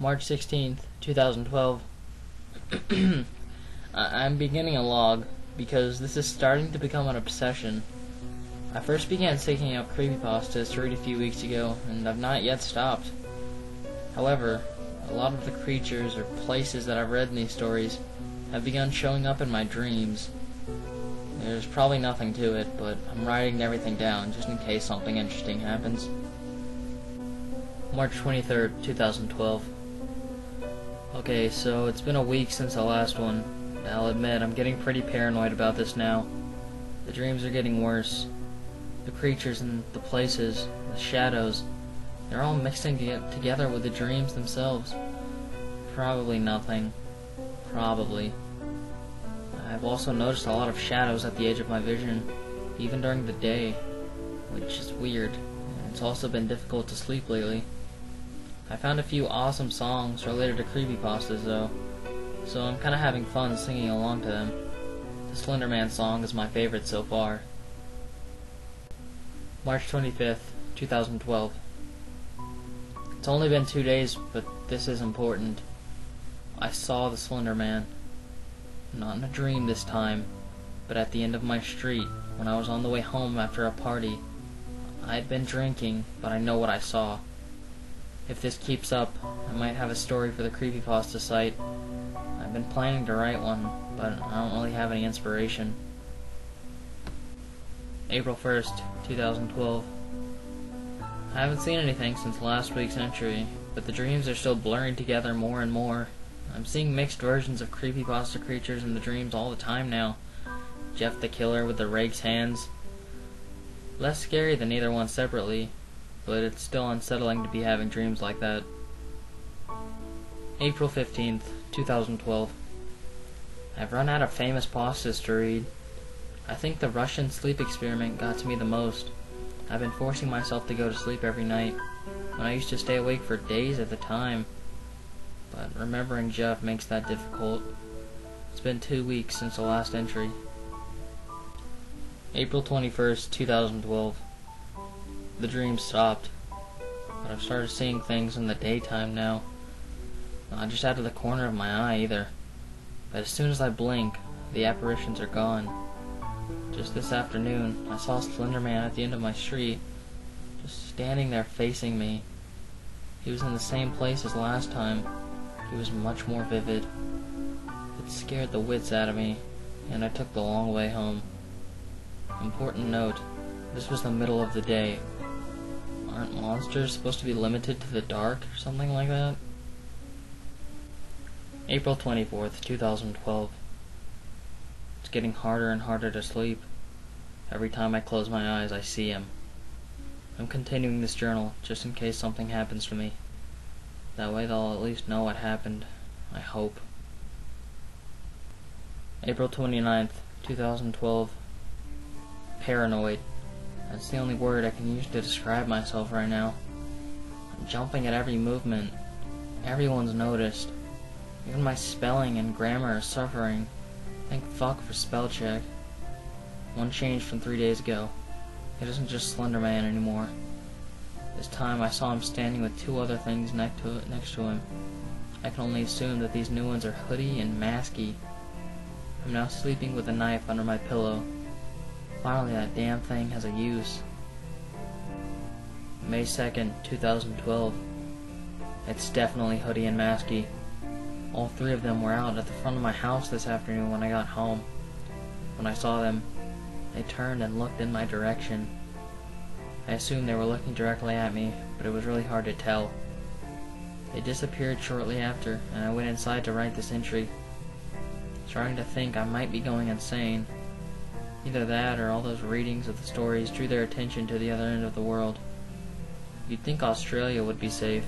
March 16th, 2012. I'm beginning a log because this is starting to become an obsession. I first began seeking out creepypastas to read a few weeks ago, and I've not yet stopped. However, a lot of the creatures or places that I've read in these stories have begun showing up in my dreams. There's probably nothing to it, but I'm writing everything down just in case something interesting happens. March 23rd, 2012. Okay, so it's been a week since the last one. I'll admit, I'm getting pretty paranoid about this now. The dreams are getting worse. The creatures and the places, the shadows, they're all mixing together with the dreams themselves. Probably nothing. Probably. I've also noticed a lot of shadows at the edge of my vision, even during the day, which is weird. It's also been difficult to sleep lately. I found a few awesome songs related to creepypastas though, so I'm kinda having fun singing along to them. The Slenderman song is my favorite so far. March 25th, 2012. It's only been 2 days, but this is important. I saw the Slenderman. Not in a dream this time, but at the end of my street when I was on the way home after a party. I'd been drinking, but I know what I saw. If this keeps up, I might have a story for the creepypasta site. I've been planning to write one, but I don't really have any inspiration. April 1st, 2012. I haven't seen anything since last week's entry, but the dreams are still blurring together more and more. I'm seeing mixed versions of creepypasta creatures in the dreams all the time now. Jeff the Killer with the rake's hands. Less scary than either one separately, but it's still unsettling to be having dreams like that. April 15th, 2012. I've run out of famous pastas to read. I think the Russian sleep experiment got to me the most. I've been forcing myself to go to sleep every night, when I used to stay awake for days at a time. But remembering Jeff makes that difficult. It's been 2 weeks since the last entry. April 21st, 2012. The dream stopped, but I've started seeing things in the daytime now. Not just out of the corner of my eye either, but as soon as I blink, the apparitions are gone. Just this afternoon, I saw Slenderman at the end of my street, just standing there facing me. He was in the same place as last time. He was much more vivid. It scared the wits out of me, and I took the long way home. Important note, this was the middle of the day. Aren't monsters supposed to be limited to the dark or something like that? April 24th, 2012. It's getting harder and harder to sleep. Every time I close my eyes, I see him. I'm continuing this journal just in case something happens to me. That way they'll at least know what happened, I hope. April 29th, 2012. Paranoid. That's the only word I can use to describe myself right now. I'm jumping at every movement. Everyone's noticed. Even my spelling and grammar are suffering. Thank fuck for spell check. One change from 3 days ago. It isn't just Slenderman anymore. This time I saw him standing with 2 other things next to him. I can only assume that these new ones are hoodie and masky. I'm now sleeping with a knife under my pillow. Finally, that damn thing has a use. May 2nd, 2012. It's definitely hoodie and masky. All 3 of them were out at the front of my house this afternoon when I got home. When I saw them, they turned and looked in my direction. I assumed they were looking directly at me, but it was really hard to tell. They disappeared shortly after, and I went inside to write this entry. Starting to think I might be going insane. Either that or all those readings of the stories drew their attention to the other end of the world. You'd think Australia would be safe.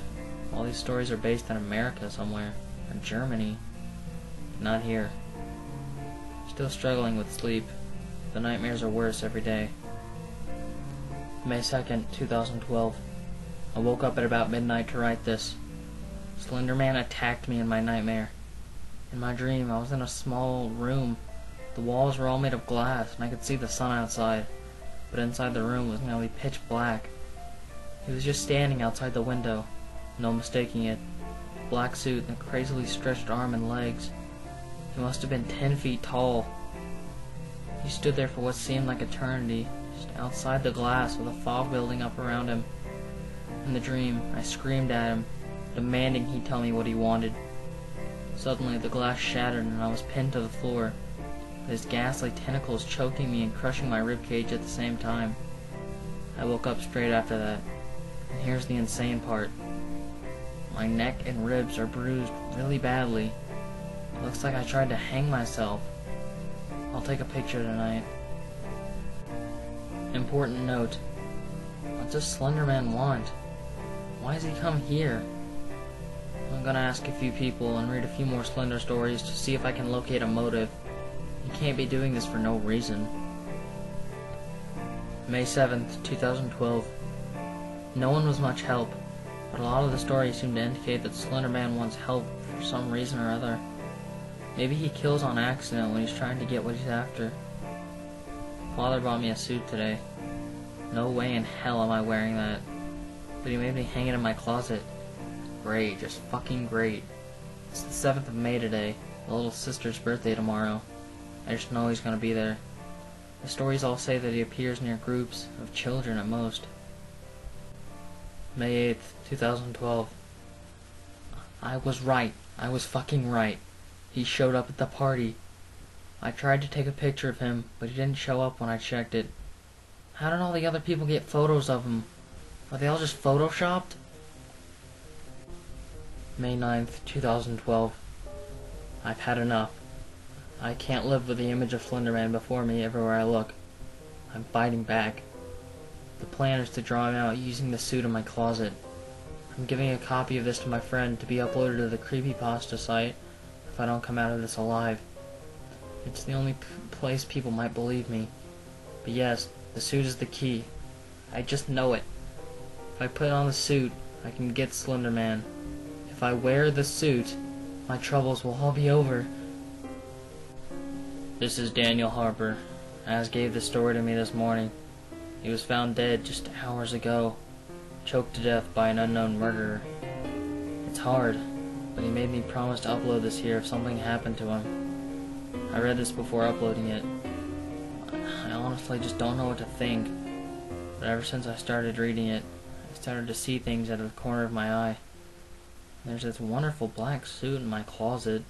All these stories are based in America somewhere, or Germany. Not here. Still struggling with sleep. The nightmares are worse every day. May 2nd, 2012. I woke up at about midnight to write this. Slenderman attacked me in my nightmare. In my dream, I was in a small room. The walls were all made of glass, and I could see the sun outside, but inside the room was nearly pitch black. He was just standing outside the window, no mistaking it. black suit and a crazily stretched arm and legs. He must have been 10 feet tall. He stood there for what seemed like eternity, just outside the glass with a fog building up around him. In the dream, I screamed at him, demanding he tell me what he wanted. Suddenly, the glass shattered and I was pinned to the floor, with his ghastly tentacles choking me and crushing my ribcage at the same time. I woke up straight after that, and here's the insane part. My neck and ribs are bruised really badly. It looks like I tried to hang myself. I'll take a picture tonight. Important note. What does Slenderman want? Why has he come here? I'm gonna ask a few people and read a few more Slender stories to see if I can locate a motive. He can't be doing this for no reason. May 7th, 2012. No one was much help, but a lot of the stories seem to indicate that Slenderman wants help for some reason or other. Maybe he kills on accident when he's trying to get what he's after. Father bought me a suit today. No way in hell am I wearing that. But he made me hang it in my closet. Great, just fucking great. It's the 7th of May today, the little sister's birthday tomorrow. I just know he's gonna be there. The stories all say that he appears near groups of children at most. May 8th, 2012. I was right. I was fucking right. He showed up at the party. I tried to take a picture of him, but he didn't show up when I checked it. How did all the other people get photos of him? Are they all just photoshopped? May 9th, 2012. I've had enough. I can't live with the image of Slenderman before me everywhere I look. I'm fighting back. The plan is to draw him out using the suit in my closet. I'm giving a copy of this to my friend to be uploaded to the creepypasta site if I don't come out of this alive. It's the only place people might believe me. But yes, the suit is the key. I just know it. If I put on the suit, I can get Slenderman. If I wear the suit, my troubles will all be over. This is Daniel Harper. Az gave the story to me this morning. He was found dead just hours ago, choked to death by an unknown murderer. It's hard, but he made me promise to upload this here if something happened to him. I read this before uploading it. I honestly just don't know what to think, but ever since I started reading it, I started to see things out of the corner of my eye. There's this wonderful black suit in my closet.